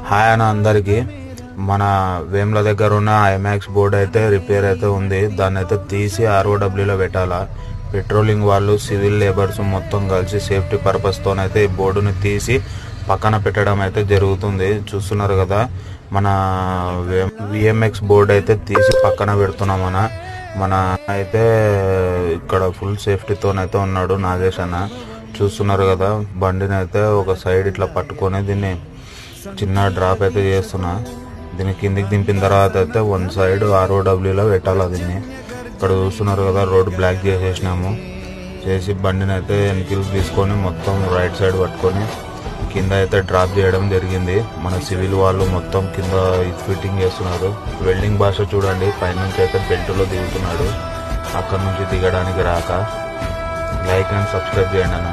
Hi అన్న అందరికి. మన వేమ్ల దగ్గర ఉన్న ఐమాక్స్ బోర్డు అయితే రిపేర్ అయితే ఉంది. దాన్ని అయితే తీసి ROWలో పెట్టాలా. పెట్రోలింగ్ వాళ్ళు, సివిల్ లేబర్స్ మొత్తం కలిసి సేఫ్టీ పర్పస్తోనైతే ఈ బోర్డుని తీసి పక్కన పెట్టడం అయితే జరుగుతుంది. చూస్తున్నారు కదా, మన VMX బోర్డు అయితే తీసి పక్కన పెడుతున్నాం మన అయితే ఇక్కడ ఫుల్ సేఫ్టీతోనైతే ఉన్నాడు నాగేష్ అన్న. చూస్తున్నారు కదా, బండిని అయితే ఒక సైడ్ ఇట్లా పట్టుకొని దీన్ని చిన్న డ్రాప్ అయితే చేస్తున్నా. దీన్ని కిందికి దింపిన తర్వాత అయితే వన్ సైడ్ ROWలో పెట్టాలి. దీన్ని ఇక్కడ చూస్తున్నారు కదా, రోడ్ బ్లాక్ చేసేసినాము. చేసి బండిని అయితే వెనక్కి తీసుకొని మొత్తం రైట్ సైడ్ పట్టుకొని కింద అయితే డ్రాప్ చేయడం జరిగింది. మన సివిల్ వాళ్ళు మొత్తం కింద ఫిట్టింగ్ చేస్తున్నారు. వెల్డింగ్ భాష చూడండి, పైనుంచి అయితే బెల్ట్లో దిగుతున్నాడు. అక్కడ నుంచి దిగడానికి రాక. లైక్ అండ్ సబ్స్క్రైబ్ చేయండి అన్న.